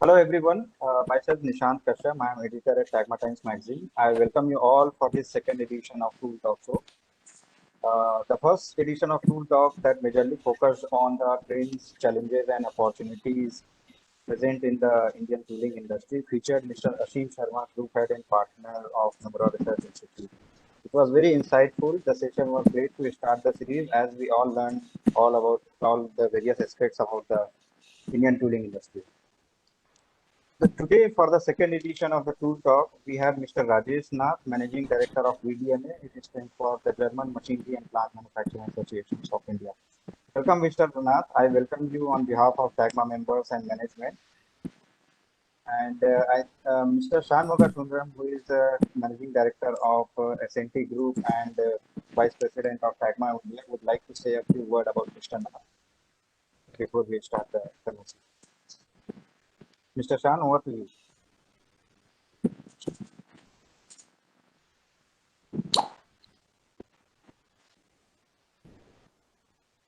Hello everyone, myself Nishant Kashyap. I am editor at Tagma Times magazine. I welcome you all for this second edition of Tool Talk Show. The first edition of Tool Talk that majorly focused on the trends, challenges and opportunities present in the Indian tooling industry featured Mr. Ashim Sharma, group head and partner of Namra Research Institute. It was very insightful. The session was great to start the series as we all learned all about all the various aspects about the Indian tooling industry. So today, for the second edition of the Tool Talk, we have Mr. Rajesh Nath, Managing Director of VDMA. It is stands for the German Machinery and Plant Manufacturing Associations of India. Welcome, Mr. Nath. I welcome you on behalf of TAGMA members and management. And Mr. Shanmuga Sundaram, who is the Managing Director of SNT Group and Vice President of TAGMA, would like to say a few words about Mr. Nath before we start the conversation. Mr. Shan, over to you.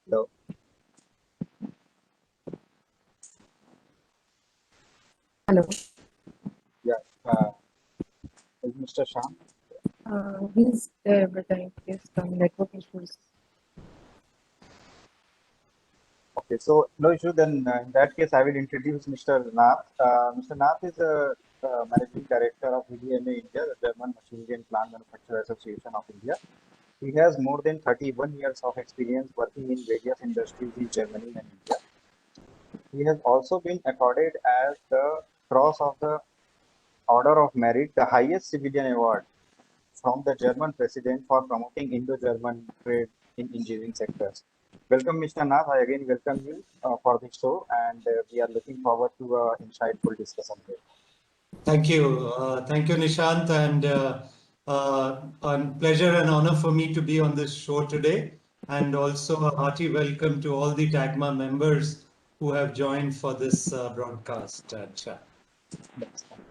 Hello. Hello. Yeah. Is Mr. Shan? He's there, but I guess some network issues. Okay, so no issue. Then in that case, I will introduce Mr. Nath. Mr. Nath is a managing director of VDMA India, the German Machinery and Plant Manufacturer Association of India. He has more than 31 years of experience working in various industries in Germany and India. He has also been accorded as the Cross of the Order of Merit, the highest civilian award from the German president for promoting Indo-German trade in engineering sectors. Welcome, Mr. Nath. I again welcome you for this show, and we are looking forward to an insightful discussion here. Thank you, Nishant, and a pleasure and honor for me to be on this show today, and also a hearty welcome to all the TAGMA members who have joined for this broadcast chat.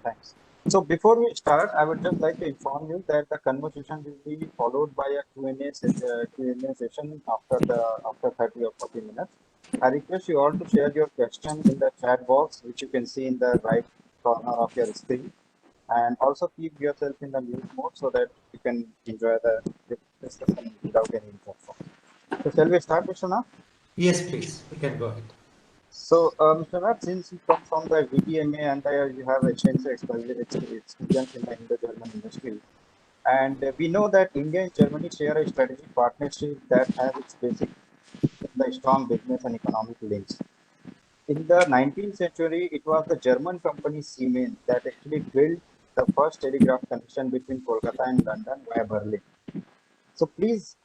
Thanks. So before we start, I would just like to inform you that the conversation will be followed by a Q&A session after 30 or 40 minutes. I request you all to share your questions in the chat box, which you can see in the right corner of your screen, and also keep yourself in the mute mode so that you can enjoy the discussion without any interruption. So shall we start, Mr. Nath? Yes, please. We can go ahead. So, Mr. Nath, since you come from the VDMA and you have extensive experience in the Indo-German industry, and we know that India and Germany share a strategic partnership that has its basic in the strong business and economic links. In the 19th century, it was the German company Siemens that actually built the first telegraph connection between Kolkata and London via Berlin. So please,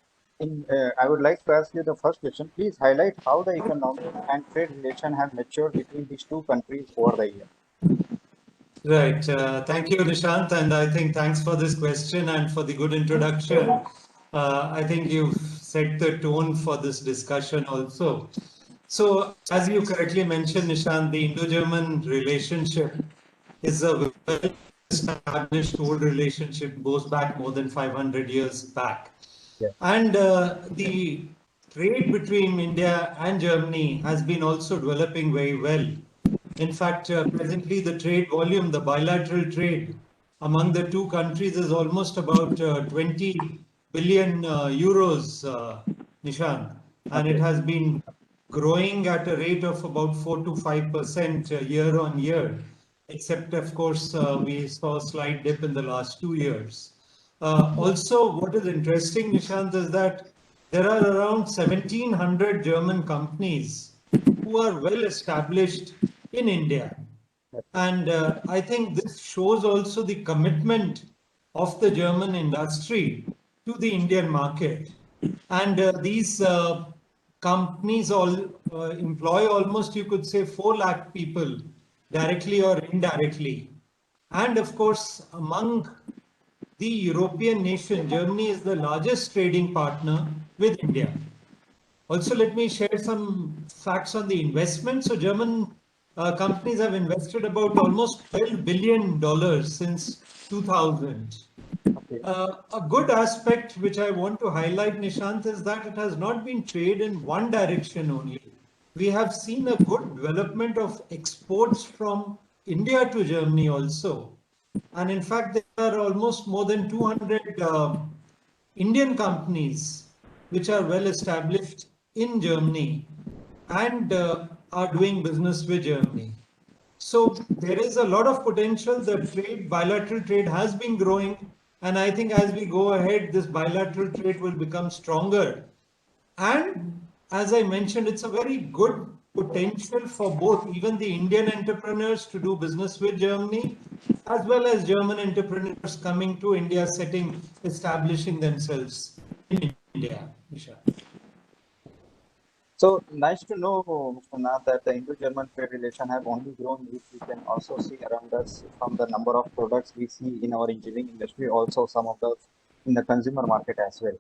I would like to ask you the first question. Please highlight how the economic and trade relation have matured between these two countries over the year. Right. Thank you, Nishant. And I think thanks for this question and for the good introduction. I think you've set the tone for this discussion also. So, as you correctly mentioned, Nishant, the Indo-German relationship is a well-established old relationship, goes back more than 500 years back. Yeah. And the trade between India and Germany has been also developing very well. In fact, presently the trade volume, the bilateral trade among the two countries is almost about 20 billion euros, Nishant. And it has been growing at a rate of about 4 to 5% year on year, except of course we saw a slight dip in the last 2 years. Also, what is interesting, Nishant, is that there are around 1,700 German companies who are well established in India. And I think this shows also the commitment of the German industry to the Indian market. And these companies all employ almost, you could say, 4 lakh people directly or indirectly. And of course, among the European nation, Germany is the largest trading partner with India. Also, let me share some facts on the investment. So German companies have invested about almost $12 billion since 2000. Okay. A good aspect which I want to highlight, Nishant, is that it has not been trade in one direction only. We have seen a good development of exports from India to Germany also. And in fact, there are almost more than 200 Indian companies which are well established in Germany and are doing business with Germany. So there is a lot of potential. The trade, bilateral trade has been growing. And I think as we go ahead, this bilateral trade will become stronger. And as I mentioned, it's a very good potential for both, even the Indian entrepreneurs to do business with Germany, as well as German entrepreneurs coming to India, establishing themselves in India. Nisha. So nice to know, Mr. Nath, that the Indo-German trade relation have only grown, which we can also see around us from the number of products we see in our engineering industry, also some of the in the consumer market as well.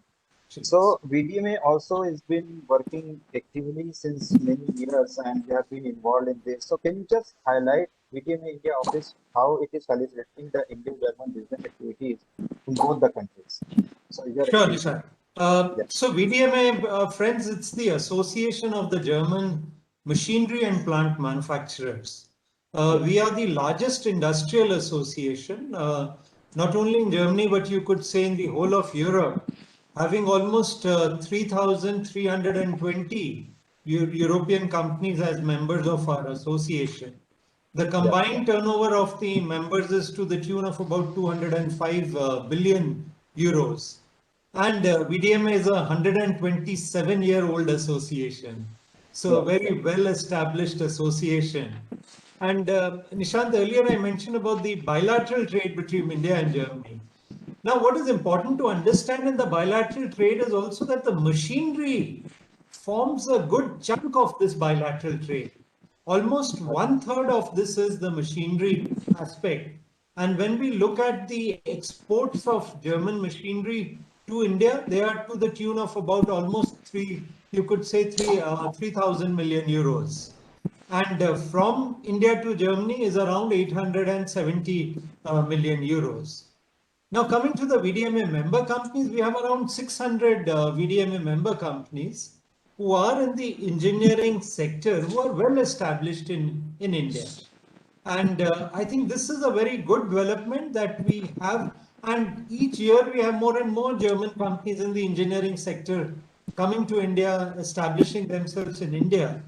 So VDMA also has been working actively since many years and we have been involved in this. So can you just highlight VDMA India office, how it is facilitating the Indo-German business activities in both the countries? So is there Sure, experience? Nisha. Yeah. So VDMA, friends, it's the Association of the German Machinery and Plant Manufacturers. We are the largest industrial association, not only in Germany, but you could say in the whole of Europe, having almost 3,320 European companies as members of our association. The Yeah. combined turnover of the members is to the tune of about 205 billion euros. And VDMA is a 127-year-old association. So a Yeah. very well-established association. And Nishant, earlier I mentioned about the bilateral trade between India and Germany. Now, what is important to understand in the bilateral trade is also that the machinery forms a good chunk of this bilateral trade. Almost 1/3 of this is the machinery aspect. And when we look at the exports of German machinery to India, they are to the tune of about almost you could say 3,000 million euros. And from India to Germany is around 870 million euros. Now, coming to the VDMA member companies, we have around 600 VDMA member companies who are in the engineering sector, who are well established in India. And I think this is a very good development that we have. And each year we have more and more German companies in the engineering sector coming to India, establishing themselves in India.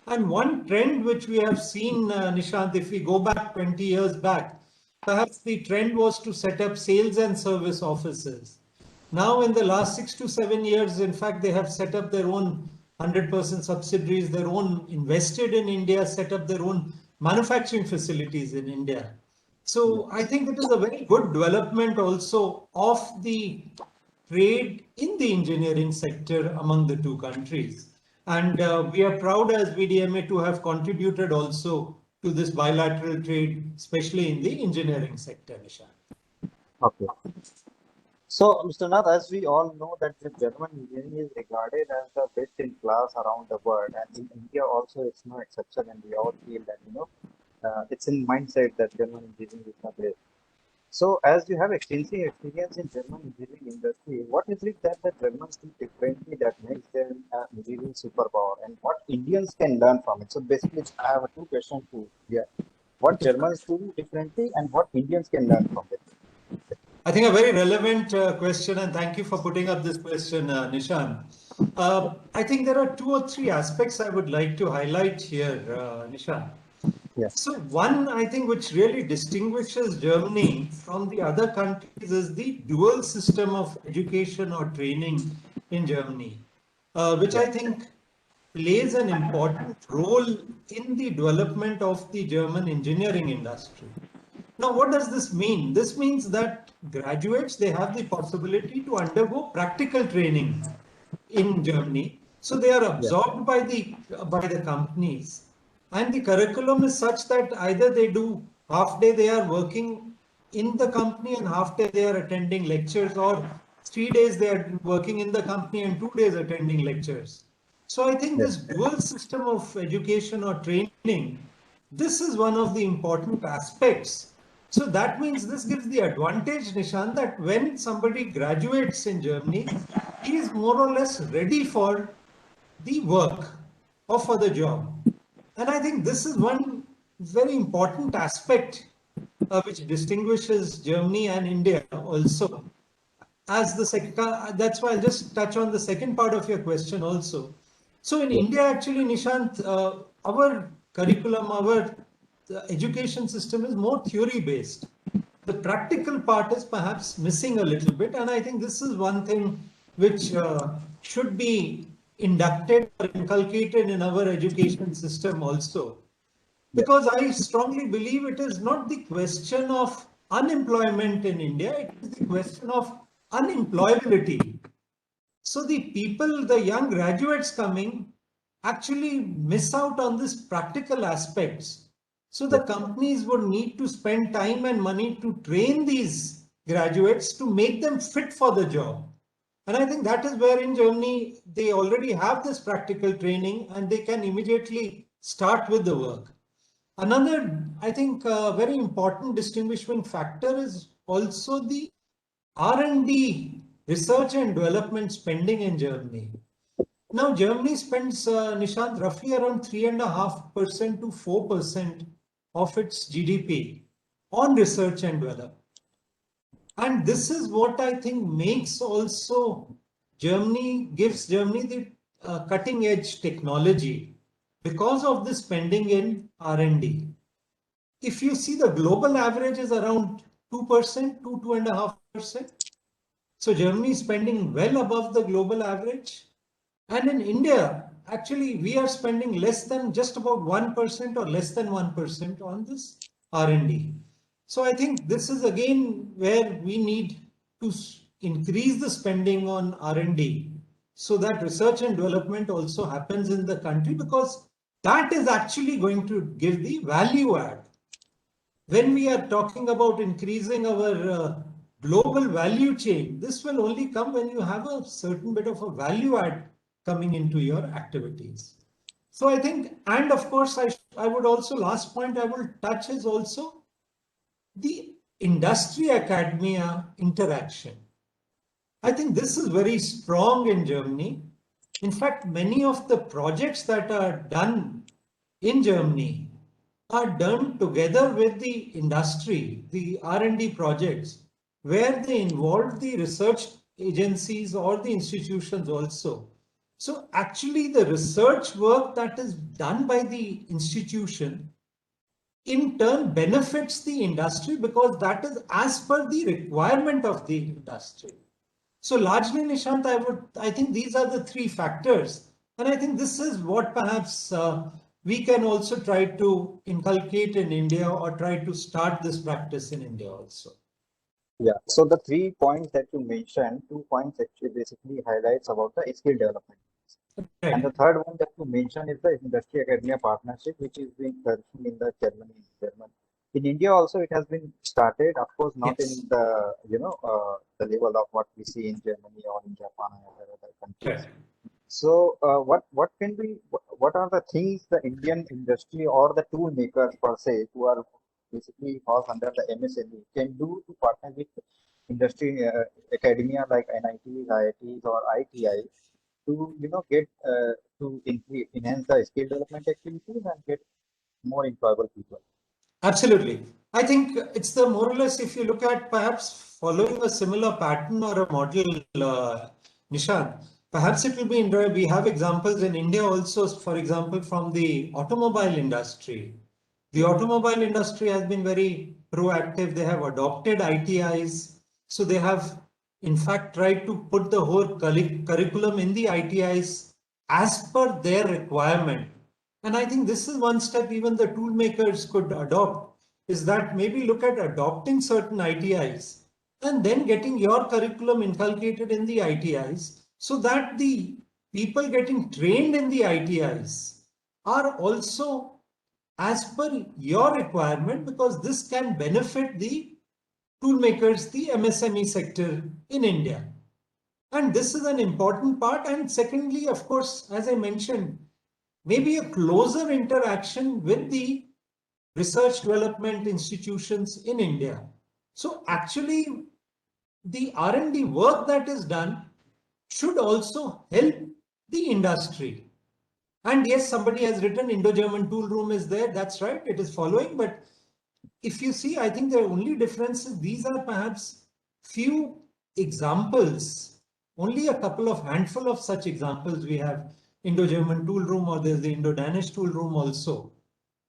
And one trend which we have seen, Nishant, if we go back 20 years back, perhaps the trend was to set up sales and service offices. Now, in the last 6 to 7 years, in fact, they have set up their own 100% subsidiaries, their own invested in India, set up their own manufacturing facilities in India. So I think it is a very good development also of the trade in the engineering sector among the two countries. And we are proud as VDMA to have contributed also to this bilateral trade, especially in the engineering sector, Nishan. Okay. So, Mr. Nath, as we all know that the German engineering is regarded as the best in class around the world, and in India also it's no exception, and we all feel that, it's in mindset that German engineering is the best. So, as you have extensive experience in German engineering industry, what is it that the Germans do differently that makes them an engineering superpower, and what Indians can learn from it? So, basically, I have two questions to yeah. What Germans do differently, and what Indians can learn from it? I think a very relevant question, and thank you for putting up this question, Nishan. I think there are 2 or 3 aspects I would like to highlight here, Nishan. Yeah. So one, I think, which really distinguishes Germany from the other countries is the dual system of education or training in Germany, which I think plays an important role in the development of the German engineering industry. Now, what does this mean? This means that graduates, they have the possibility to undergo practical training in Germany. So they are Yeah. absorbed by the companies. And the curriculum is such that either they do half day they are working in the company and half day they are attending lectures, or 3 days they are working in the company and 2 days attending lectures. So I think Yeah. this dual system of education or training, this is one of the important aspects. So that means this gives the advantage, Nishan, that when somebody graduates in Germany, he is more or less ready for the work or for the job. And I think this is one very important aspect which distinguishes Germany and India also. As the second, that's why I'll just touch on the second part of your question also. So in India, actually, Nishant, our curriculum, our education system is more theory based. The practical part is perhaps missing a little bit, and I think this is one thing which should be inducted or inculcated in our education system also. Because I strongly believe it is not the question of unemployment in India, it is the question of unemployability. So the people, the young graduates coming, actually miss out on these practical aspects. So the companies would need to spend time and money to train these graduates to make them fit for the job. And I think that is where in Germany, they already have this practical training and they can immediately start with the work. Another, I think, very important distinguishing factor is also the R&D, research and development spending in Germany. Now, Germany spends, Nishant, roughly around 3.5% to 4% of its GDP on research and development. And this is what I think makes also gives Germany the cutting edge technology because of the spending in R&D. If you see the global average is around 2% to 2.5%. So Germany is spending well above the global average. And in India, actually, we are spending less than just about 1% or less than 1% on this R&D. So I think this is again where we need to increase the spending on R&D so that research and development also happens in the country, because that is actually going to give the value add. When we are talking about increasing our global value chain, this will only come when you have a certain bit of a value add coming into your activities. So I think, and of course, I would also, last point I will touch is also the industry academia interaction. I think this is very strong in Germany. In fact, many of the projects that are done in Germany are done together with the industry, the R&D projects, where they involve the research agencies or the institutions also. So actually the research work that is done by the institution in turn benefits the industry, because that is as per the requirement of the industry. So largely, Nishant, I think these are the three factors. And I think this is what perhaps we can also try to inculcate in India, or try to start this practice in India also. Yeah. So the 3 points that you mentioned, 2 points actually basically highlights about the skill development. Right. And the third one that you mentioned is the industry academia partnership, which is being flourishing in the Germany. In India also, it has been started. Of course, not Yes. in the the level of what we see in Germany or in Japan or other countries. Right. So, what are the things the Indian industry or the tool makers per se, who are basically falls under the MSME, can do to partner with industry academia like NITs, IITs, or ITI to get to enhance the skill development activities and get more employable people. Absolutely. I think it's the more or less, if you look at perhaps following a similar pattern or a model, Nishant, perhaps it will be interesting. We have examples in India also, for example, from the automobile industry. The automobile industry has been very proactive. They have adopted ITIs. So they have, in fact, tried to put the whole curriculum in the ITIs as per their requirement. And I think this is one step even the tool makers could adopt, is that maybe look at adopting certain ITIs and then getting your curriculum inculcated in the ITIs, so that the people getting trained in the ITIs are also as per your requirement, because this can benefit the tool makers, the MSME sector in India. And this is an important part. And secondly, of course, as I mentioned, maybe a closer interaction with the research development institutions in India. So actually, the R&D work that is done should also help the industry. And yes, somebody has written Indo-German tool room is there. That's right. It is following. But if you see, I think the only difference is these are perhaps few examples, only a couple of handful of such examples. We have Indo-German tool room, or there's the Indo-Danish tool room also.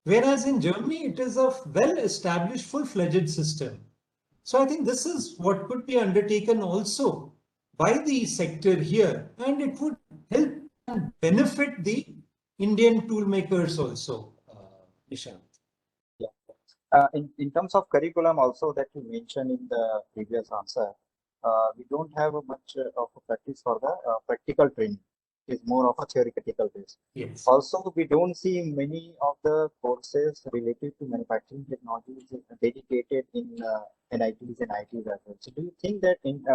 Whereas in Germany, it is a well-established, full-fledged system. So I think this is what could be undertaken also by the sector here, and it would help and benefit the Indian tool makers also, Nishant. Yeah. In terms of curriculum also that you mentioned in the previous answer, we don't have much of a practice for the practical training. It's more of a theoretical base. Yes. Also, we don't see many of the courses related to manufacturing technologies dedicated in NITs and ITs as well. So, do you think that in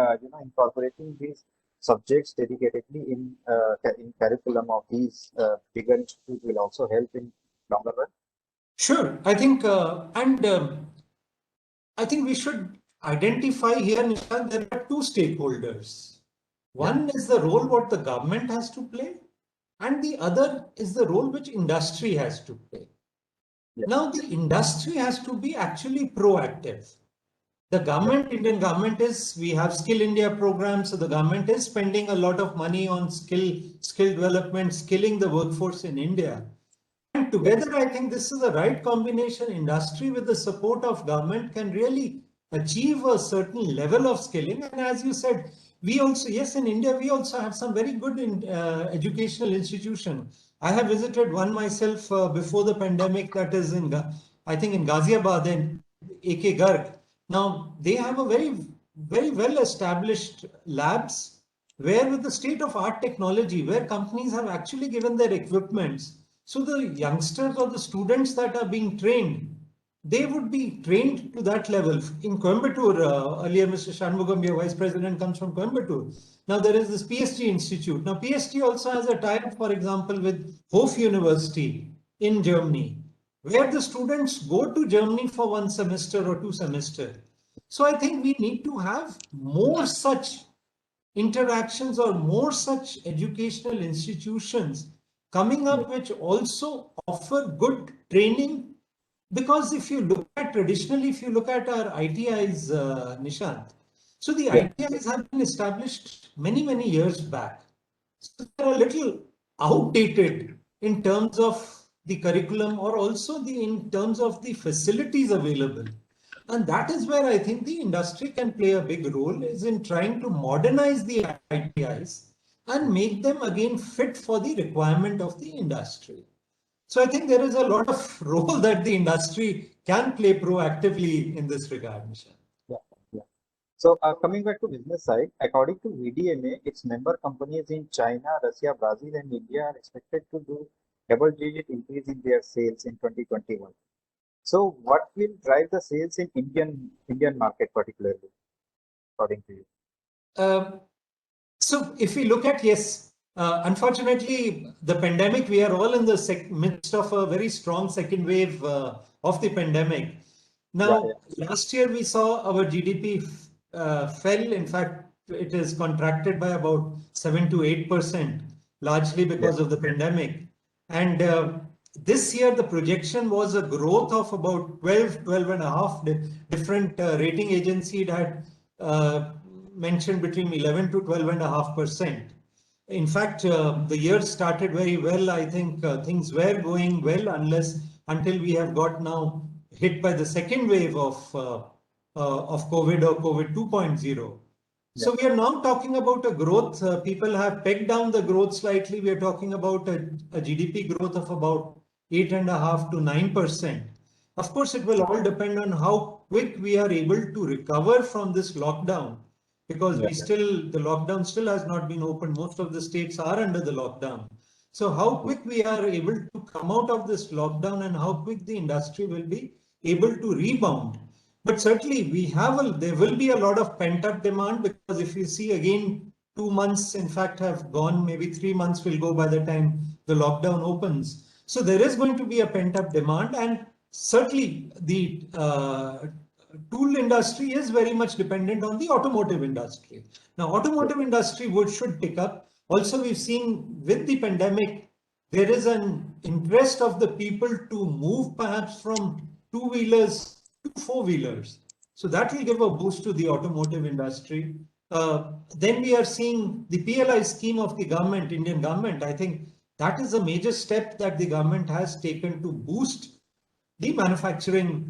incorporating these subjects dedicatedly in curriculum of these bigger institutes will also help in longer run? Sure. I think, I think we should identify here, Nishant, there are two stakeholders. One is the role what the government has to play, and the other is the role which industry has to play. Yeah. Now, the industry has to be actually proactive. The government, Indian government we have Skill India programs, so the government is spending a lot of money on skill development, skilling the workforce in India. And together, I think this is the right combination. Industry with the support of government can really achieve a certain level of skilling. And as you said, we also, yes, in India, we also have some very good educational institution. I have visited one myself before the pandemic, that is in, I think in Ghaziabad and AK Garg. Now, they have a very well established labs where with the state of art technology, where companies have actually given their equipments. So the youngsters or the students that are being trained, they would be trained to that level. In Coimbatore, earlier Mr. Shanmugam, your vice president, comes from Coimbatore. Now there is this PSG Institute. Now PSG also has a tie-up, for example, with Hof University in Germany, where the students go to Germany for 1 semester or 2 semesters. So I think we need to have more such interactions or more such educational institutions coming up which also offer good training. Because if you look at traditionally, if you look at our ITIs, Nishant, so the ITIs have been established many years back. So they're a little outdated in terms of the curriculum or also in terms of the facilities available. And that is where I think the industry can play a big role, is in trying to modernize the ITIs and make them again fit for the requirement of the industry. So I think there is a lot of role that the industry can play proactively in this regard, Nishant. Yeah. So coming back to business side, according to VDMA, its member companies in China, Russia, Brazil, and India are expected to do double-digit increase in their sales in 2021. So what will drive the sales in Indian market particularly, according to you? So if we look at, yes, unfortunately, the pandemic, we are all in the midst of a very strong second wave of the pandemic. Now, last year we saw our GDP fell. In fact, it is contracted by about 7 to 8%, largely because of the pandemic. And this year, the projection was a growth of about 12 and a half. Different rating agencies had mentioned between 11 to 12.5%. In fact, the year started very well. I think things were going well until we have got now hit by the second wave of COVID or COVID 2.0. So we are now talking about a growth. People have pegged down the growth slightly. We are talking about a GDP growth of about 8.5 to 9%. Of course, it will all depend on how quick we are able to recover from this lockdown, because the lockdown still has not been opened. Most of the states are under the lockdown. So how quick we are able to come out of this lockdown and how quick the industry will be able to rebound. But certainly there will be a lot of pent-up demand, because if you see again, 2 months in fact have gone, maybe 3 months will go by the time the lockdown opens. So there is going to be a pent-up demand, and certainly the tool industry is very much dependent on the automotive industry. Now, automotive industry should pick up. Also, we've seen with the pandemic, there is an interest of the people to move perhaps from two-wheelers to four-wheelers. So that will give a boost to the automotive industry. Then we are seeing the PLI scheme of the government, Indian government. I think that is a major step that the government has taken to boost the manufacturing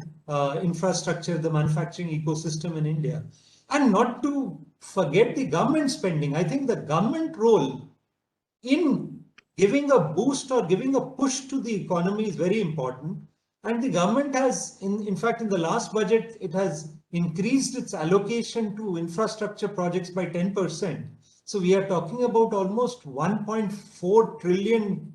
infrastructure, the manufacturing ecosystem in India. And not to forget the government spending. I think the government role in giving a boost or giving a push to the economy is very important. And the government has, in fact, in the last budget, it has increased its allocation to infrastructure projects by 10%. So we are talking about almost 1.4 trillion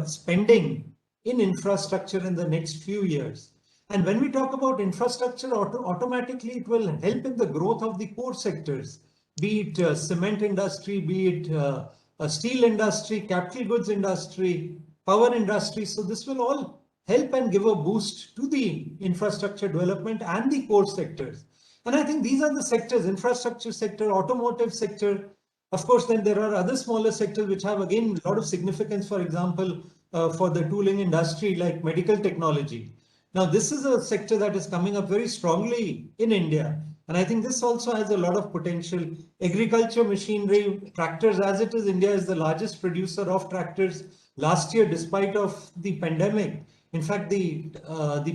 spending in infrastructure in the next few years. And when we talk about infrastructure, automatically it will help in the growth of the core sectors, be it cement industry, be it a steel industry, capital goods industry, power industry. So this will all help and give a boost to the infrastructure development and the core sectors. And I think these are the sectors: infrastructure sector, automotive sector. Of course, then there are other smaller sectors which have again a lot of significance, for example, for the tooling industry like medical technology. Now, this is a sector that is coming up very strongly in India. And I think this also has a lot of potential. Agriculture, machinery, tractors, as it is, India is the largest producer of tractors. Last year, despite of the pandemic, in fact, the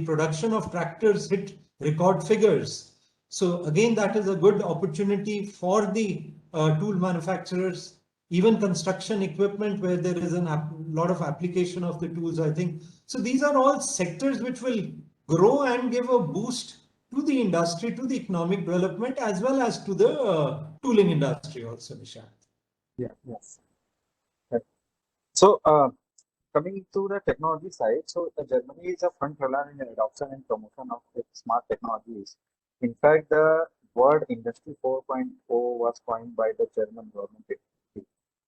production of tractors hit record figures. So again, that is a good opportunity for the tool manufacturers, even construction equipment where there is a lot of application of the tools, I think. So these are all sectors which will grow and give a boost to the industry, to the economic development, as well as to the tooling industry also, Nishant. Yeah, yes. Right. So, coming to the technology side, so Germany is a front runner in the adoption and promotion of smart technologies. In fact, the word Industry 4.0 was coined by the German government.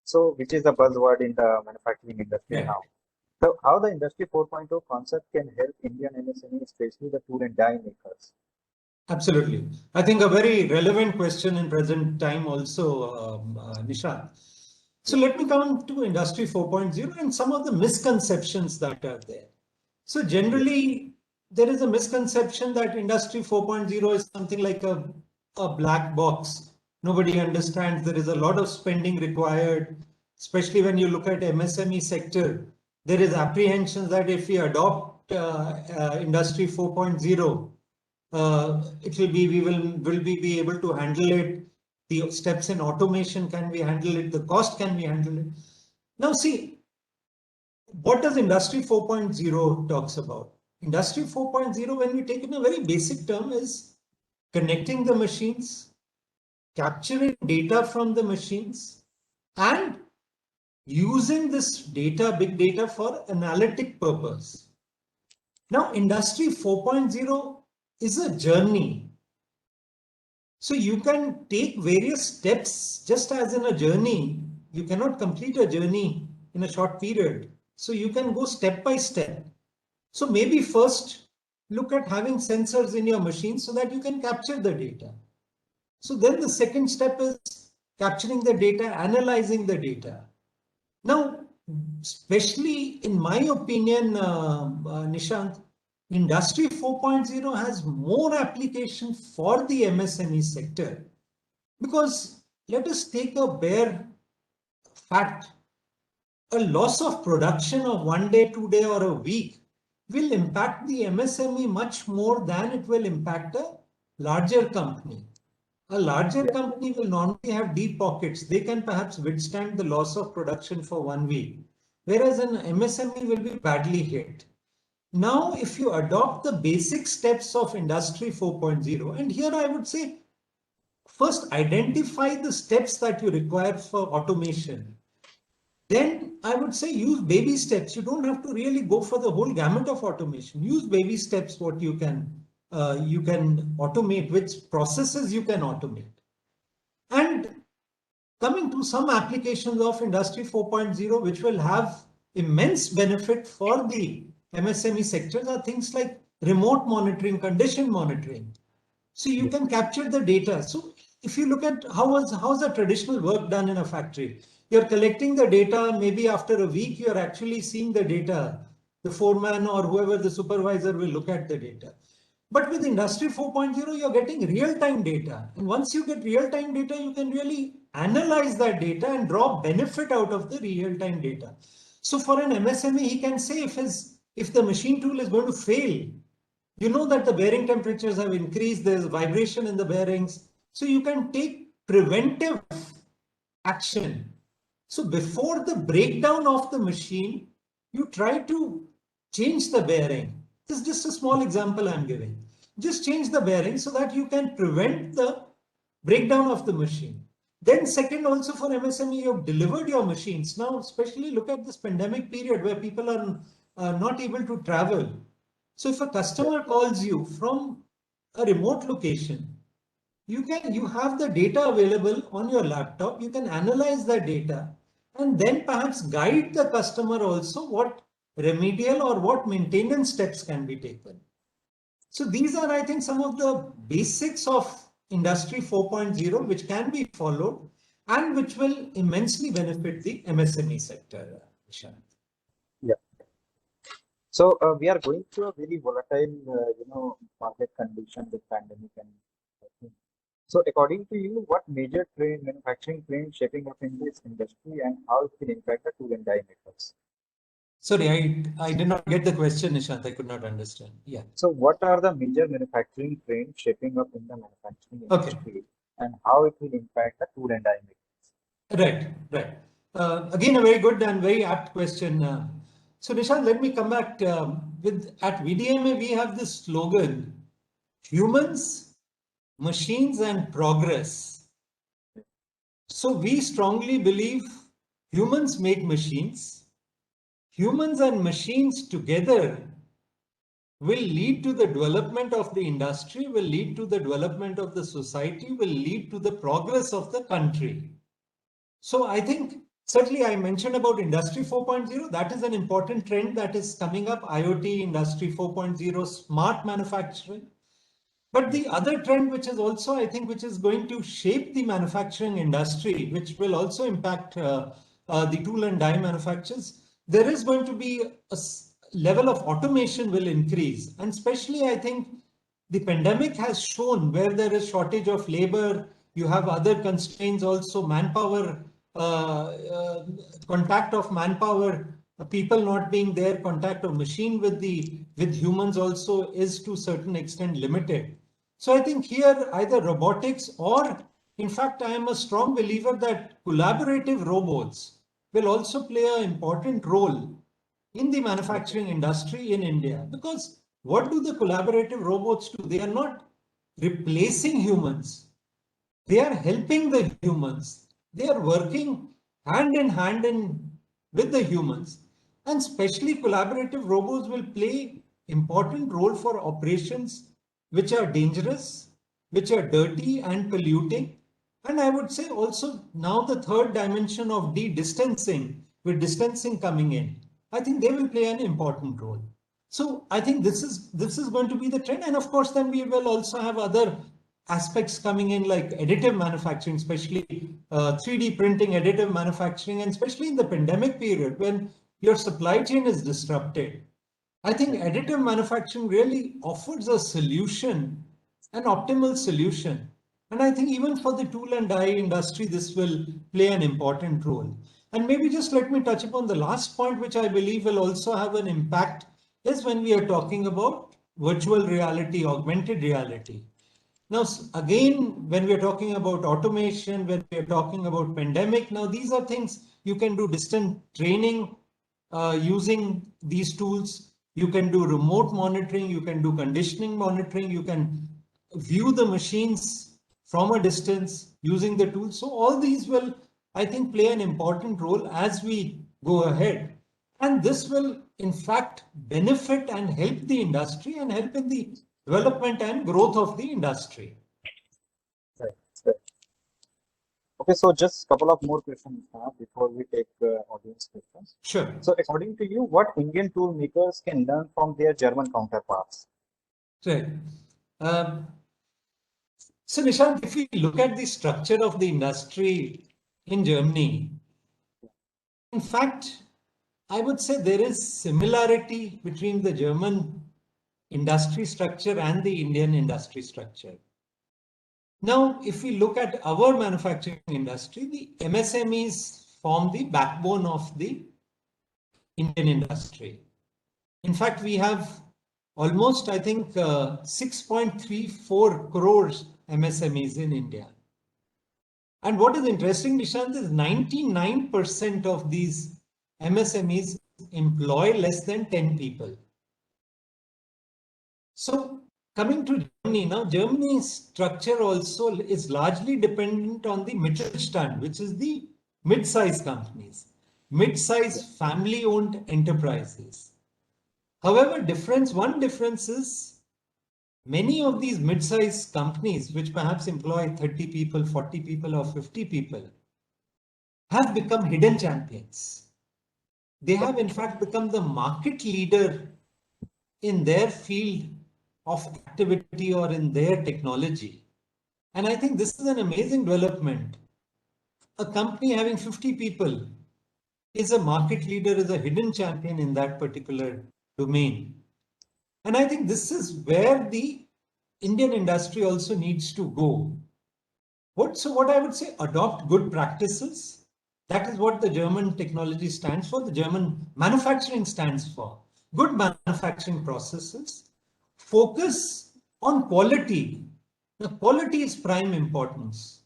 So, which is the buzzword in the manufacturing industry Yeah. now. So, how the Industry 4.0 concept can help Indian MSME, especially the tool and die makers? Absolutely. I think a very relevant question in present time also, Nishant. So let me come to Industry 4.0 and some of the misconceptions that are there. So generally, there is a misconception that Industry 4.0 is something like a black box. Nobody understands. There is a lot of spending required, especially when you look at MSME sector. There is apprehension that if we adopt Industry 4.0, it will be, will we be able to handle it? The steps in automation, can we handle it? The cost, can we handle it? Now see, what does Industry 4.0 talks about? Industry 4.0, when we take in a very basic term, is connecting the machines, capturing data from the machines, and using this data, big data, for analytic purpose. Now, Industry 4.0 is a journey. So you can take various steps just as in a journey. You cannot complete a journey in a short period. So you can go step by step. So maybe first look at having sensors in your machine so that you can capture the data. So then the second step is capturing the data, analyzing the data. Now, especially in my opinion, Nishant, Industry 4.0 has more application for the MSME sector, because let us take a bare fact. A loss of production of 1 day, 2 day, or a week will impact the MSME much more than it will impact a larger company. A larger company will normally have deep pockets. They can perhaps withstand the loss of production for 1 week, whereas an MSME will be badly hit. Now, if you adopt the basic steps of Industry 4.0, and here I would say, first identify the steps that you require for automation. Then I would say use baby steps. You don't have to really go for the whole gamut of automation. Use baby steps, what you can automate, which processes you can automate. And coming to some applications of Industry 4.0, which will have immense benefit for the MSME sectors, are things like remote monitoring, condition monitoring. So you can capture the data. So if you look at how's the traditional work done in a factory, You're collecting the data, maybe after a week, you're actually seeing the data. The foreman or whoever the supervisor will look at the data. But with Industry 4.0, you're getting real-time data. And once you get real-time data, you can really analyze that data and draw benefit out of the real-time data. So for an MSME, he can say if the machine tool is going to fail, you know that the bearing temperatures have increased, there's vibration in the bearings. So you can take preventive action. So before the breakdown of the machine, you try to change the bearing. This is just a small example I'm giving. Just change the bearing so that you can prevent the breakdown of the machine. Then second, also for MSME, you've delivered your machines. Now, especially look at this pandemic period where people are not able to travel. So if a customer calls you from a remote location, you have the data available on your laptop. You can analyze the data and then perhaps guide the customer also what remedial or what maintenance steps can be taken. So these are, I think, some of the basics of Industry 4.0 which can be followed and which will immensely benefit the MSME sector, Nishant. Yeah. So we are going through a very volatile, market condition with pandemic and. So according to you, what major manufacturing trend shaping up in this industry and how it will impact the tool and die makers? Sorry, I did not get the question, Nishant. I could not understand. Yeah. So what are the major manufacturing trends shaping up in the manufacturing Okay. industry and how it will impact the tool and die makers? Right. Again, a very good and very apt question. So Nishant, let me come back at VDMA, we have this slogan, humans, machines and progress. So we strongly believe humans make machines. Humans and machines together will lead to the development of the industry, will lead to the development of the society, will lead to the progress of the country. So I think certainly I mentioned about Industry 4.0. That is an important trend that is coming up. IoT, Industry 4.0, smart manufacturing. But the other trend, which is also, I think, which is going to shape the manufacturing industry, which will also impact the tool and die manufacturers, there is going to be a level of automation will increase. And especially, I think, the pandemic has shown where there is shortage of labor, you have other constraints also, manpower, contact of manpower, people not being there, contact of machine with humans also is to a certain extent limited. So I think here either robotics or, in fact, I am a strong believer that collaborative robots will also play an important role in the manufacturing industry in India. Because what do the collaborative robots do? They are not replacing humans. They are helping the humans. They are working hand in hand with the humans. And especially collaborative robots will play important role for operations which are dangerous, which are dirty and polluting. And I would say also now the third dimension of de-distancing, with distancing coming in, I think they will play an important role. So I think this is going to be the trend. And of course, then we will also have other aspects coming in like additive manufacturing, especially 3D printing, additive manufacturing, and especially in the pandemic period when your supply chain is disrupted. I think additive manufacturing really offers a solution, an optimal solution. And I think even for the tool and die industry, this will play an important role. And maybe just let me touch upon the last point, which I believe will also have an impact, is when we are talking about virtual reality, augmented reality. Now, again, when we are talking about automation, when we are talking about pandemic, now these are things you can do distant training using these tools. You can do remote monitoring, you can do conditioning monitoring, you can view the machines from a distance using the tools. So all these will, I think, play an important role as we go ahead. And this will, in fact, benefit and help the industry and help in the development and growth of the industry. Right. Okay, so just a couple of more questions now before we take audience questions. Sure. So according to you, what Indian tool makers can learn from their German counterparts? Right. So Nishant, if we look at the structure of the industry in Germany, In fact, I would say there is similarity between the German industry structure and the Indian industry structure. Now, if we look at our manufacturing industry, the MSMEs form the backbone of the Indian industry. In fact, we have almost, I think, 6.34 crores MSMEs in India. And what is interesting, Nishant, is 99% of these MSMEs employ less than 10 people. So coming to Germany now, Germany's structure also is largely dependent on the Mittelstand, which is the mid-size companies, mid-size family-owned enterprises. However, one difference is many of these mid-sized companies, which perhaps employ 30 people, 40 people, or 50 people, have become hidden champions. They have, in fact, become the market leader in their field of activity or in their technology. And I think this is an amazing development. A company having 50 people is a market leader, is a hidden champion in that particular domain. And I think this is where the Indian industry also needs to go. So what I would say, adopt good practices. That is what the German technology stands for. The German manufacturing stands for. Good manufacturing processes. Focus on quality. Now, quality is prime importance.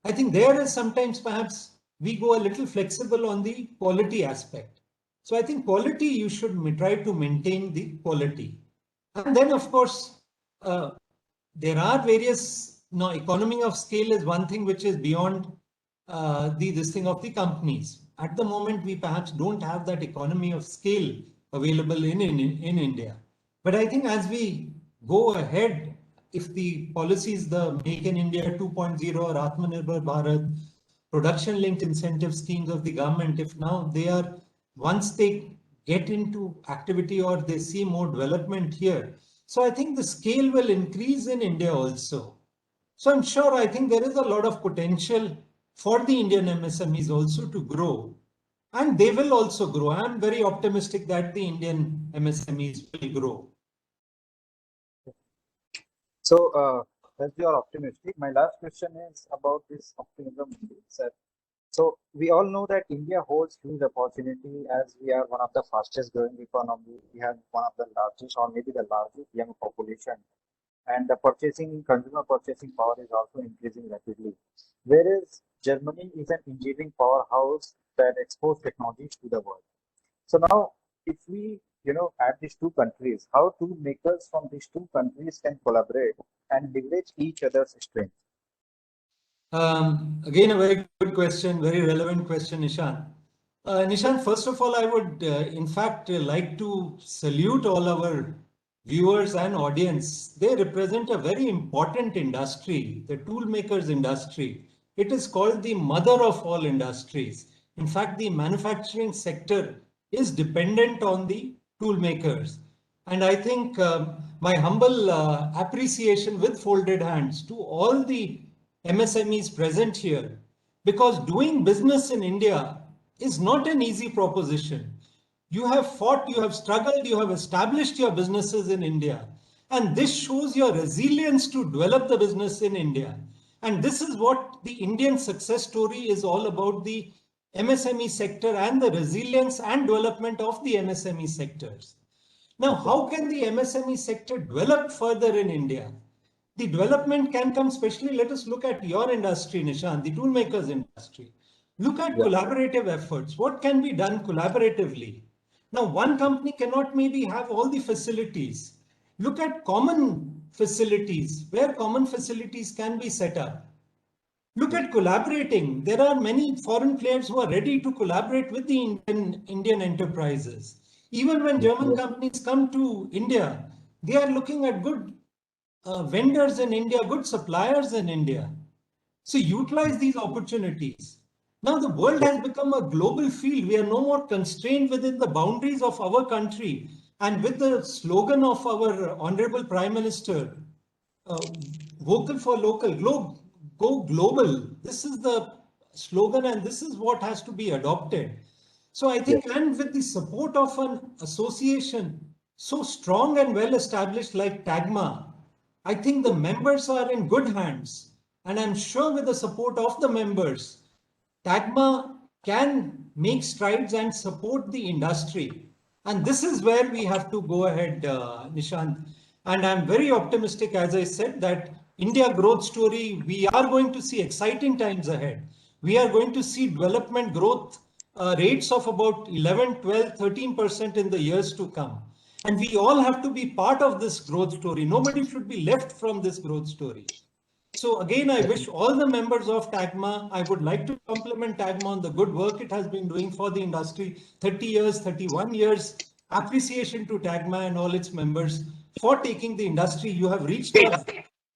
I think there is sometimes perhaps we go a little flexible on the quality aspect. So I think quality, you should try to maintain the quality. And then, of course, there are various, economy of scale is one thing which is beyond this thing of the companies. At the moment, we perhaps don't have that economy of scale available in India. But I think as we go ahead, if the policies, the Make in India 2.0 or Atmanirbhar Bharat, production linked incentive schemes of the government, if now they are, once they get into activity or they see more development here, so I think the scale will increase in India also. So I'm sure, I think there is a lot of potential for the Indian MSMEs also to grow, and they will also grow. I'm very optimistic that the Indian MSMEs will grow. So, as you are optimistic, my last question is about this optimism itself. So we all know that India holds huge opportunity as we are one of the fastest growing economy. We have one of the largest or maybe the largest young population, and the consumer purchasing power is also increasing rapidly. Whereas Germany is an engineering powerhouse that exports technologies to the world. So now, if we, add these two countries, how tool makers from these two countries can collaborate and leverage each other's strength? Again, a very good question, very relevant question, Nishant. Nishant, first of all, I would, in fact, like to salute all our viewers and audience. They represent a very important industry, the tool makers industry. It is called the mother of all industries. In fact, the manufacturing sector is dependent on the tool makers. And I think my humble appreciation with folded hands to all the MSMEs present here, because doing business in India is not an easy proposition. You have fought, you have struggled, you have established your businesses in India. And this shows your resilience to develop the business in India. And this is what the Indian success story is all about, the MSME sector and the resilience and development of the MSME sectors. Now, how can the MSME sector develop further in India? The development can come, especially let us look at your industry, Nishant, the tool makers industry. Look at collaborative efforts. What can be done collaboratively? Now, one company cannot maybe have all the facilities. Look at common facilities, where common facilities can be set up. Look at collaborating. There are many foreign players who are ready to collaborate with the Indian enterprises. Even when German companies come to India, they are looking at good vendors in India, good suppliers in India. So utilize these opportunities. Now the world has become a global field. We are no more constrained within the boundaries of our country. And with the slogan of our Honorable Prime Minister, vocal for local, go global. This is the slogan and this is what has to be adopted. So I think, and with the support of an association so strong and well established like TAGMA, I think the members are in good hands. And I'm sure with the support of the members, TAGMA can make strides and support the industry. And this is where we have to go ahead, Nishant. And I'm very optimistic, as I said, that India growth story, we are going to see exciting times ahead. We are going to see development growth rates of about 11, 12, 13% in the years to come. And we all have to be part of this growth story. Nobody should be left from this growth story. So again, I wish all the members of TAGMA, I would like to compliment TAGMA on the good work it has been doing for the industry, 30 years, 31 years, appreciation to TAGMA and all its members for taking the industry. You have reached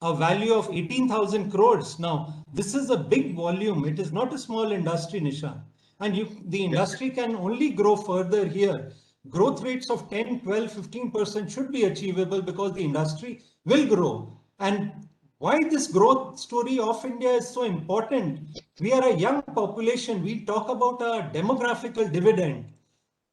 a value of 18,000 crores. Now, this is a big volume. It is not a small industry, Nishan. And the industry can only grow further here. Growth rates of 10, 12, 15% should be achievable because the industry will grow. And why this growth story of India is so important? We are a young population. We talk about a demographical dividend.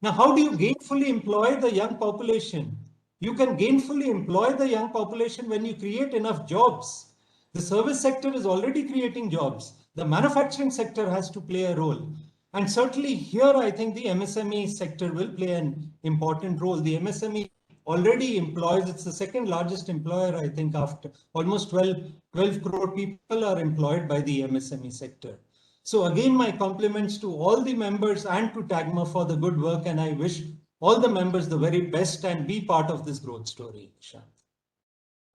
Now, how do you gainfully employ the young population? You can gainfully employ the young population when you create enough jobs. The service sector is already creating jobs. The manufacturing sector has to play a role. And certainly here, I think the MSME sector will play an important role. The MSME already employs, it's the second largest employer, I think, after almost 12 crore people are employed by the MSME sector. So again, my compliments to all the members and to TAGMA for the good work. And I wish all the members the very best and be part of this growth story, Nishant.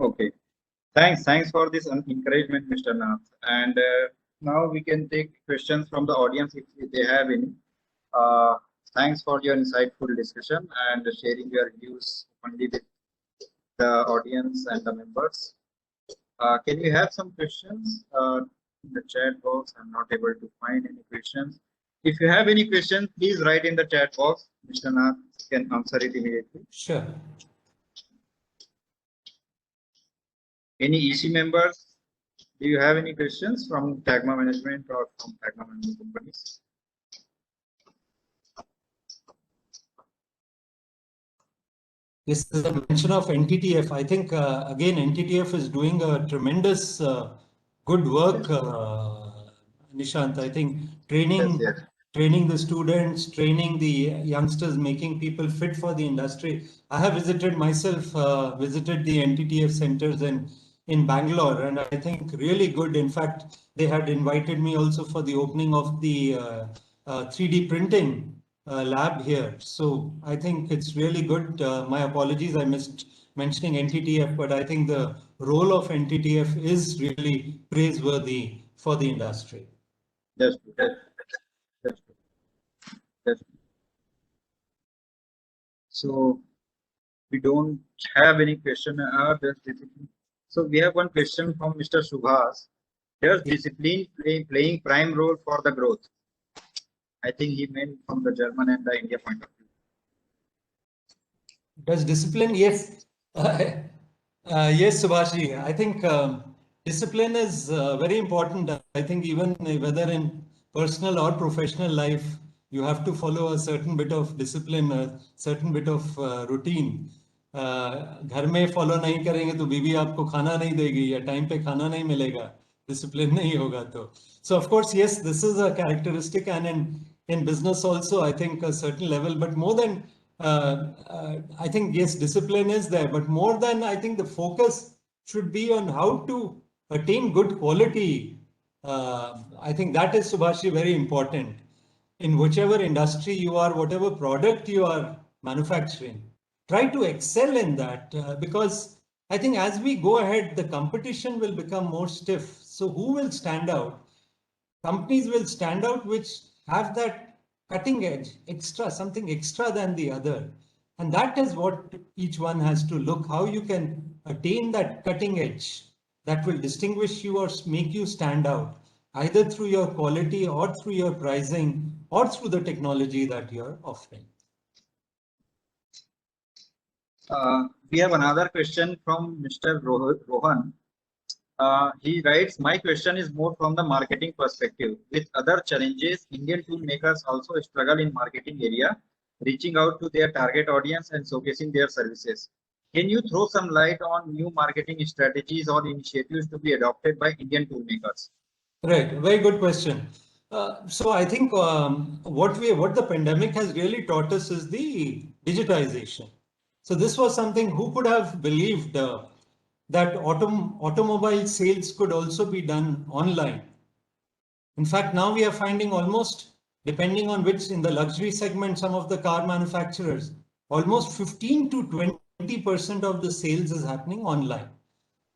Okay. Thanks for this encouragement, Mr. Nath. And now we can take questions from the audience if they have any. Thanks for your insightful discussion and sharing your views only with the audience and the members. Can you have some questions in the chat box? I'm not able to find any questions. If you have any questions, please write in the chat box. Mr. Nath can answer it immediately. Sure. Any EC members? Do you have any questions from TAGMA management or from TAGMA management companies? This is a mention of NTTF. I think, again, NTTF is doing a tremendous good work, Nishant. I think training the students, training the youngsters, making people fit for the industry. I have visited myself, visited the NTTF centers in Bangalore, and I think really good. In fact, they had invited me also for the opening of the 3D printing lab here. So I think it's really good. My apologies, I missed mentioning NTTF, but I think the role of NTTF is really praiseworthy for the industry. That's good. That's good. So we don't have any question. So we have one question from Mr. Subhas. Does discipline playing prime role for the growth? I think he meant from the German and the India point of view. Does discipline? Yes. Yes, Subhashi. I think discipline is very important. I think even whether in personal or professional life, you have to follow a certain bit of discipline, a certain bit of routine. घर में follow नहीं करेंगे तो बीवी आपको खाना नहीं देगी या टाइम पे खाना नहीं मिलेगा, डिसिप्लिन नहीं होगा तो. So of course, yes, this is a characteristic, and in business also, I think a certain level, but more than I think, yes, discipline is there, but more than, I think the focus should be on how to attain good quality. I think that is, Subhashi, very important in whichever industry you are, whatever product you are manufacturing. Try to excel in that because I think as we go ahead, the competition will become more stiff. So who will stand out? Companies will stand out which have that cutting edge, extra, something extra than the other. And that is what each one has to look, how you can attain that cutting edge that will distinguish you or make you stand out, either through your quality or through your pricing or through the technology that you're offering. We have another question from Mr. Rohan. He writes, my question is more from the marketing perspective. With other challenges, Indian tool makers also struggle in marketing area, reaching out to their target audience and showcasing their services. Can you throw some light on new marketing strategies or initiatives to be adopted by Indian tool makers? Right, very good question. So I think what the pandemic has really taught us is the digitization. So this was something, who could have believed that automobile sales could also be done online. In fact, now we are finding almost, depending on which, in the luxury segment, some of the car manufacturers, almost 15 to 20% of the sales is happening online.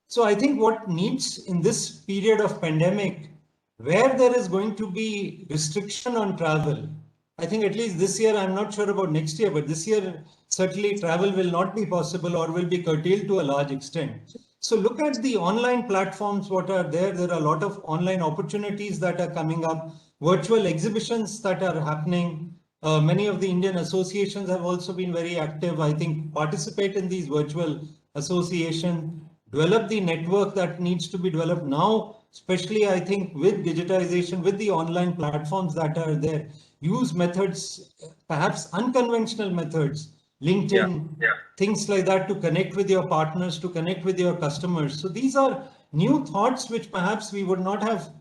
So I think what needs in this period of pandemic, where there is going to be restriction on travel, I think at least this year, I'm not sure about next year, but this year, certainly travel will not be possible or will be curtailed to a large extent. So look at the online platforms, what are there. There are a lot of online opportunities that are coming up, virtual exhibitions that are happening. Many of the Indian associations have also been very active. I think participate in these virtual associations, develop the network that needs to be developed now, especially I think with digitization, with the online platforms that are there. Use methods, perhaps unconventional methods, LinkedIn, things like that, to connect with your partners, to connect with your customers. So these are new thoughts which perhaps we would not have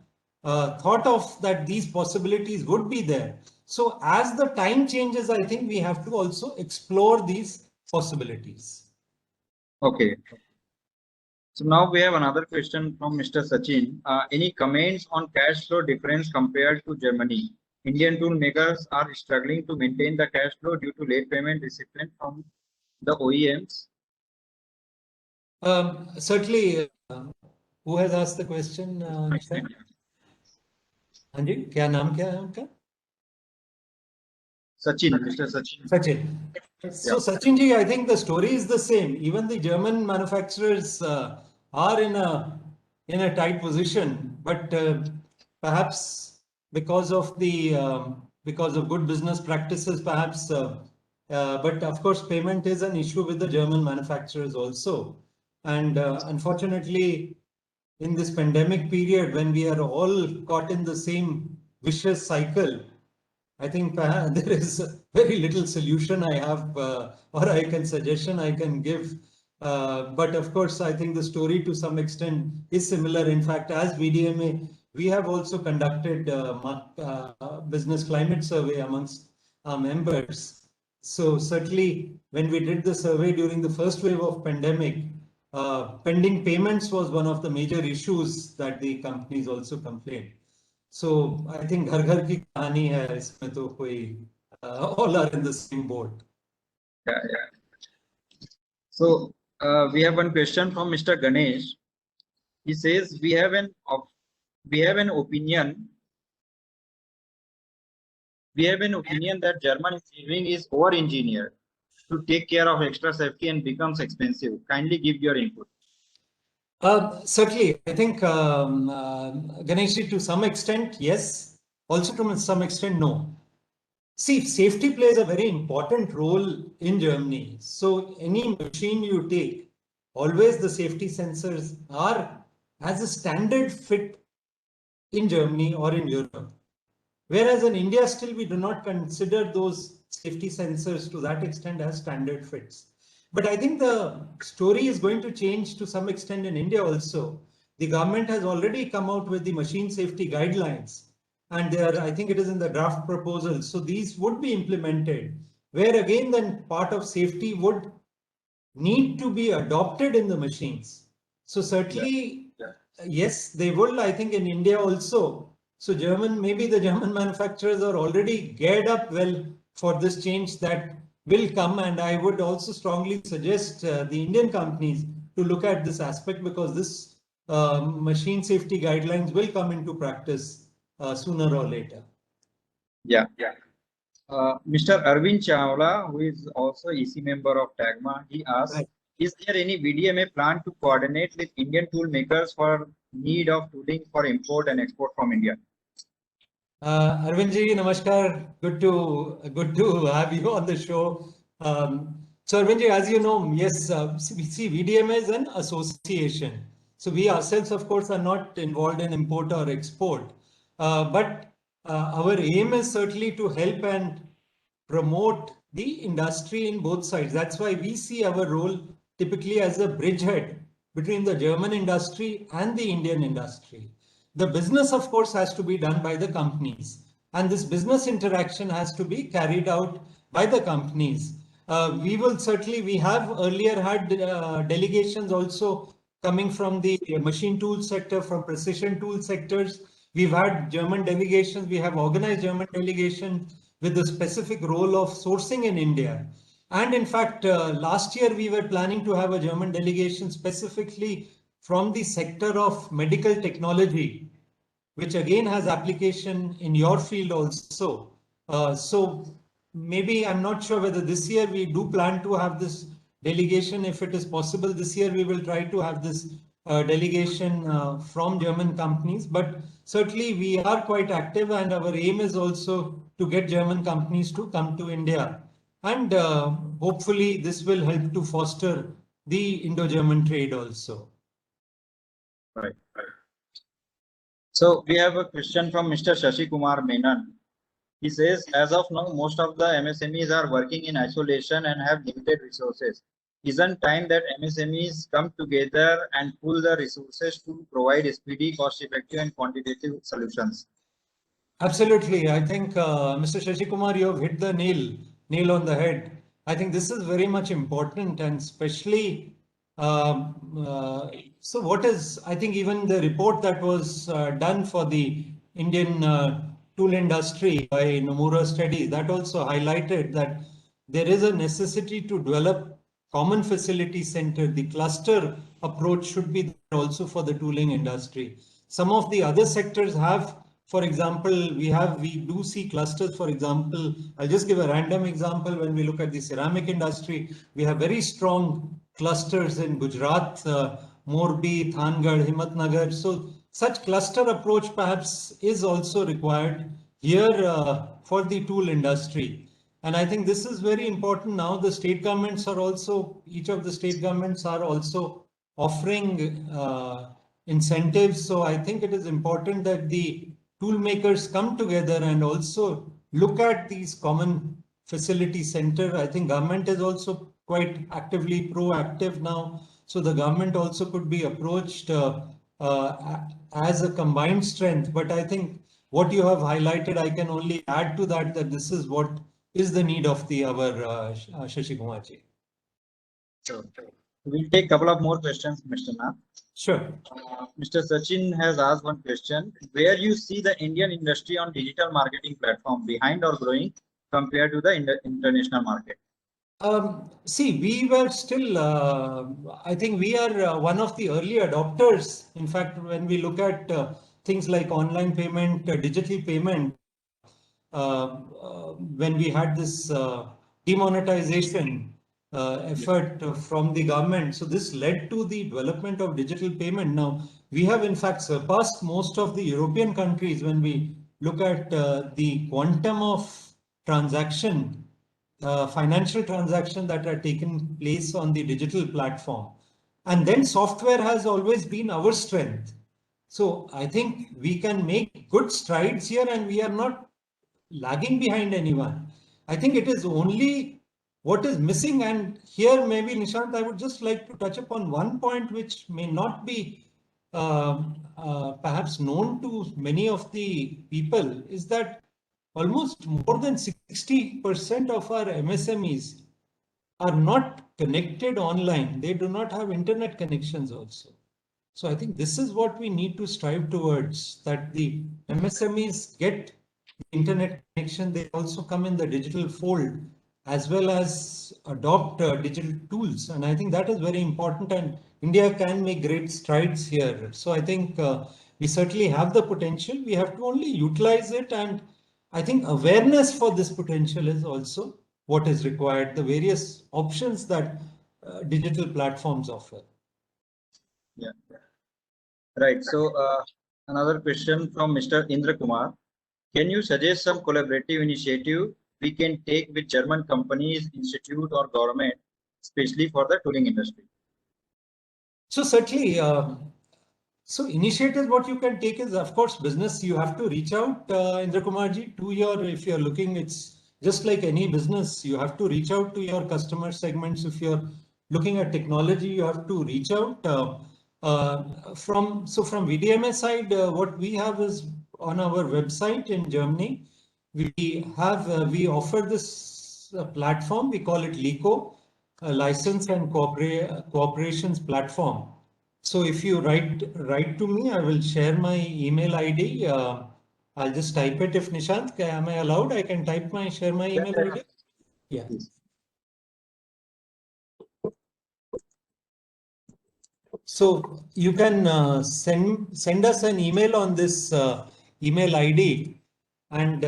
thought of, that these possibilities would be there. So as the time changes, I think we have to also explore these possibilities. Okay. So now we have another question from Mr. Sachin. Any comments on cash flow difference compared to Germany? Indian tool makers are struggling to maintain the cash flow due to late payment discipline from the OEMs. Certainly, who has asked the question? Anji, क्या नाम क्या है उनका? Sachin, Mr. Sachin. Sachin. So Sachin ji, I think the story is the same. Even the German manufacturers are in a tight position, but perhaps because of good business practices, perhaps. But of course, payment is an issue with the German manufacturers also. And unfortunately, in this pandemic period, when we are all caught in the same vicious cycle, I think there is very little solution I have, or suggestion I can give. But of course, I think the story to some extent is similar. In fact, as VDMA, we have also conducted business climate survey amongst our members. So certainly, when we did the survey during the first wave of pandemic, pending payments was one of the major issues that the companies also complained. So I think घर घर की कहानी है, इसमें तो कोई all are in the same boat. Yeah. So we have one question from Mr. Ganesh. He says we have an opinion. We have an opinion that German engineering is over-engineered to take care of extra safety and becomes expensive. Kindly give your input. Certainly, I think Ganeshji, to some extent, yes. Also, to some extent, no. See, safety plays a very important role in Germany. So any machine you take, always the safety sensors are as a standard fit in Germany or in Europe. Whereas in India, still we do not consider those safety sensors to that extent as standard fits. But I think the story is going to change to some extent in India also. The government has already come out with the machine safety guidelines, and I think it is in the draft proposal. So these would be implemented, where again then part of safety would need to be adopted in the machines. So certainly, yes, they will, I think, in India also. So maybe the German manufacturers are already geared up well for this change that will come. And I would also strongly suggest the Indian companies to look at this aspect, because this machine safety guidelines will come into practice sooner or later. Yeah. Mr. Arvind Chawla, who is also EC member of TAGMA, he asks, is there any VDMA plan to coordinate with Indian tool makers for need of tooling for import and export from India? Arvind ji, namaskar. Good to have you on the show. So Arvind ji, as you know, yes, see, VDMA is an association. So we ourselves, of course, are not involved in import or export, but our aim is certainly to help and promote the industry in both sides. That's why we see our role typically as a bridgehead between the German industry and the Indian industry. The business, of course, has to be done by the companies, and this business interaction has to be carried out by the companies. We have earlier had delegations also coming from the machine tool sector, from precision tool sectors. We've had German delegations, we have organized German delegations with the specific role of sourcing in India. And in fact, last year we were planning to have a German delegation specifically from the sector of medical technology, which again has application in your field also. So maybe I'm not sure whether this year we do plan to have this delegation. If it is possible this year, we will try to have this delegation from German companies, but certainly we are quite active, and our aim is also to get German companies to come to India. And hopefully this will help to foster the Indo-German trade also. Right. So we have a question from Mr. Shashi Kumar Menon. He says, as of now, most of the MSMEs are working in isolation and have limited resources. Isn't time that MSMEs come together and pool the resources to provide speedy, cost-effective, and quantitative solutions? Absolutely. I think, Mr. Shashi Kumar, you have hit the nail on the head. I think this is very much important, and especially, so what is, I think even the report that was done for the Indian tool industry by Nomura Studies, that also highlighted that there is a necessity to develop common facility center. The cluster approach should be there also for the tooling industry. Some of the other sectors have, for example, we do see clusters. For example, I'll just give a random example. When we look at the ceramic industry, we have very strong clusters in Gujarat, Morbi, Thangad, Himatnagar. So such cluster approach perhaps is also required here for the tool industry. And I think this is very important now. The state governments are also, each of the state governments are also offering incentives. So I think it is important that the tool makers come together and also look at these common facility center. I think government is also quite actively proactive now. So the government also could be approached as a combined strength. But I think what you have highlighted, I can only add to that, that this is what is the need of the our Shashi Kumar ji. Sure. We'll take a couple of more questions, Mr. Nath. Sure. Mr. Sachin has asked one question. Where you see the Indian industry on digital marketing platform, behind or growing compared to the international market? See, we were still, I think we are one of the early adopters. In fact, when we look at things like online payment, digital payment, when we had this demonetization effort from the government. So this led to the development of digital payment. Now, we have in fact surpassed most of the European countries when we look at the quantum of transaction, financial transaction that are taken place on the digital platform. And then software has always been our strength. So I think we can make good strides here, and we are not lagging behind anyone. I think it is only what is missing. And here maybe, Nishant, I would just like to touch upon one point which may not be perhaps known to many of the people, is that almost more than 60% of our MSMEs are not connected online. They do not have internet connections also. So I think this is what we need to strive towards, that the MSMEs get the internet connection. They also come in the digital fold as well as adopt digital tools. And I think that is very important, and India can make great strides here. So I think we certainly have the potential. We have to only utilize it, and I think awareness for this potential is also what is required, the various options that digital platforms offer. Yeah. Right. So another question from Mr. Indra Kumar. Can you suggest some collaborative initiative we can take with German companies, institute, or government, especially for the tooling industry? So certainly, So initiatives, what you can take is, of course, business. You have to reach out, Indra Kumarji, to your, if you're looking, it's just like any business, you have to reach out to your customer segments. If you're looking at technology, you have to reach out. From VDMA side, what we have is on our website in Germany, we offer this platform, we call it LICO, a license and cooperations platform. So if you write to me, I will share my email ID. I'll just type it. If Nishant, am I allowed? I can share my email ID. Yeah. So you can send us an email on this email ID, and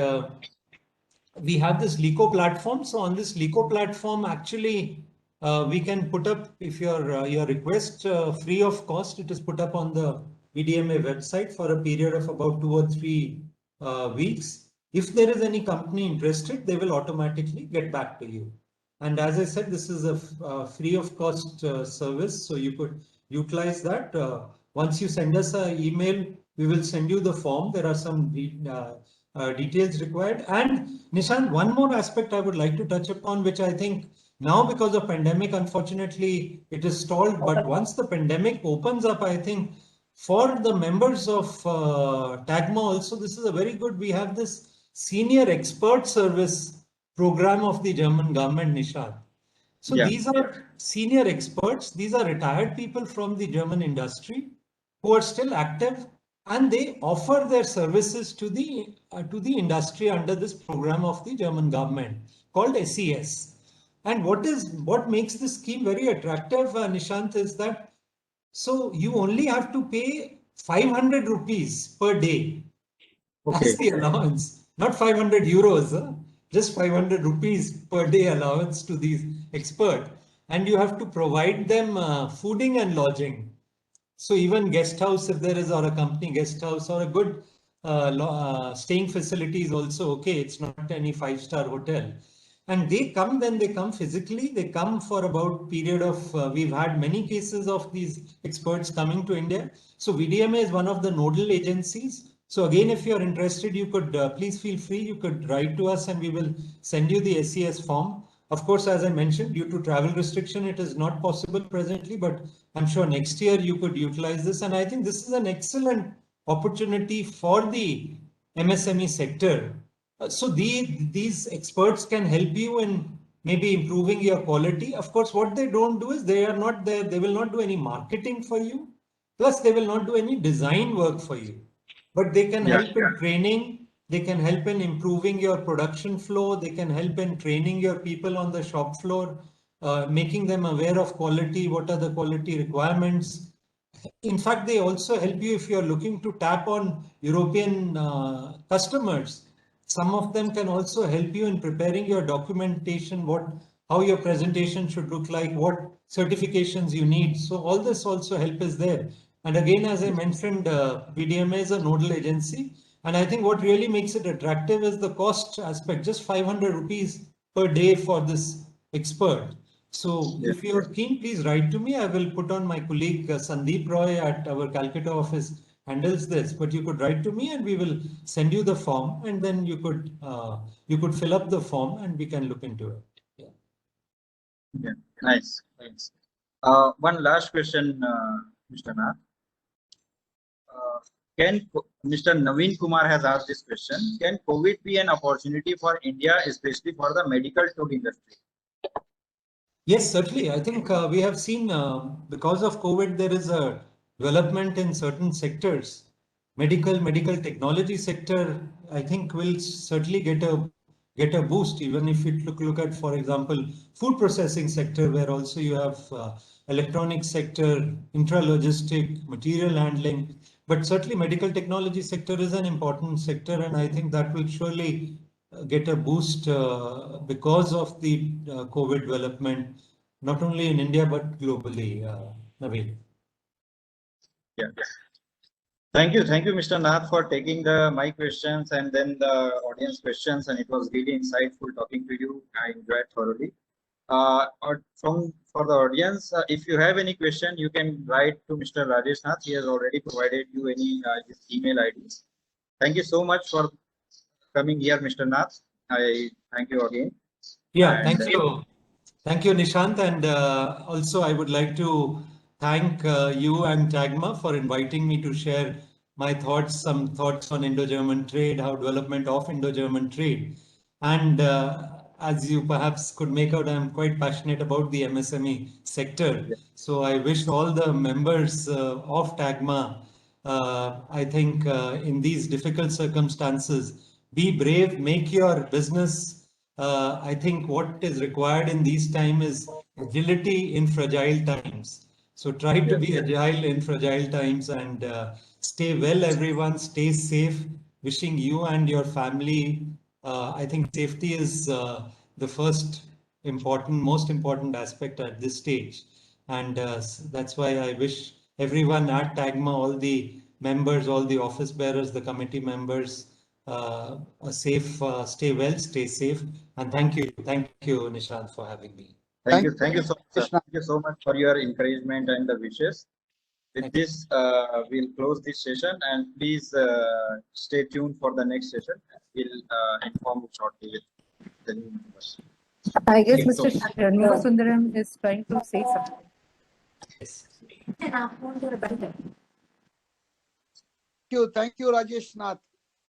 we have this LICO platform. So on this LICO platform, actually, we can put up, if your request free of cost, it is put up on the VDMA website for a period of about 2 or 3 weeks. If there is any company interested, they will automatically get back to you. And as I said, this is a free of cost service, so you could utilize that. Once you send us an email, we will send you the form. There are some details required. And Nishant, one more aspect I would like to touch upon, which I think now because of pandemic, unfortunately, it is stalled. But once the pandemic opens up, I think for the members of TAGMA also, this is a very good, we have this senior expert service program of the German government, Nishant. So these are senior experts. These are retired people from the German industry who are still active, and they offer their services to the industry under this program of the German government called SES. And what makes this scheme very attractive, Nishant, is that so you only have to pay 500 rupees per day as the allowance, not 500 euros, just 500 rupees per day allowance to these experts. And you have to provide them fooding and lodging. So even guest house, if there is, or a company guest house, or a good staying facility is also okay. It's not any 5-star hotel. And they come physically. They come for about period of, we've had many cases of these experts coming to India. So VDMA is one of the nodal agencies. So again, if you're interested, you could please feel free. You could write to us and we will send you the SES form. Of course, as I mentioned, due to travel restriction, it is not possible presently, but I'm sure next year you could utilize this. And I think this is an excellent opportunity for the MSME sector. So these experts can help you in maybe improving your quality. Of course, what they don't do is they are not there. They will not do any marketing for you. Plus, they will not do any design work for you. But they can help in training. They can help in improving your production flow. They can help in training your people on the shop floor, making them aware of quality. What are the quality requirements? In fact, they also help you if you're looking to tap on European customers. Some of them can also help you in preparing your documentation, how your presentation should look like, what certifications you need. So all this also help is there. And again, as I mentioned, VDMA is a nodal agency. And I think what really makes it attractive is the cost aspect, just 500 rupees per day for this expert. So if you're keen, please write to me. I will put on my colleague Sandeep Roy at our Calcutta office handles this, but you could write to me and we will send you the form, and then you could fill up the form and we can look into it. Yeah, nice. One last question, Mr. Nath. Mr. Naveen Kumar has asked this question. Can COVID be an opportunity for India, especially for the medical tool industry? Yes, certainly. I think we have seen because of COVID, there is a development in certain sectors. Medical technology sector, I think, will certainly get a boost. Even if you look at, for example, food processing sector, where also you have electronic sector, intralogistic, material handling. But certainly, medical technology sector is an important sector, and I think that will surely get a boost because of the COVID development, not only in India but globally, Naveen. Yeah. Thank you, Mr. Nath, for taking my questions and then the audience questions, and it was really insightful talking to you. I enjoyed thoroughly. For the audience, if you have any question, you can write to Mr. Rajesh Nath. He has already provided you any his email IDs. Thank you so much for coming here, Mr. Nath. I thank you again. Yeah, And, thank you. Thank you, Nishant. And also, I would like to thank you and Tagma for inviting me to share my thoughts, some thoughts on Indo-German trade, how development of Indo-German trade. And as you perhaps could make out, I'm quite passionate about the MSME sector. Yeah. So I wish all the members of Tagma, I think in these difficult circumstances, be brave, make your business. I think what is required in these times is agility in fragile times. So try to be agile in fragile times and stay well, everyone. Stay safe. Wishing you and your family. I think safety is the first important, most important aspect at this stage. And that's why I wish everyone at Tagma, all the members, all the office bearers, the committee members, a safe, stay well, stay safe. And thank you, Nishant, for having me. thank you so much, sir. Thank you so much for your encouragement and the wishes. With Thank this, we'll close this session, and please stay tuned for the next session. We'll inform you shortly with the new members. I guess Yes, Mr. Shanmugha Sundaram is trying to say something. Yes. Thank you, Rajesh Nath.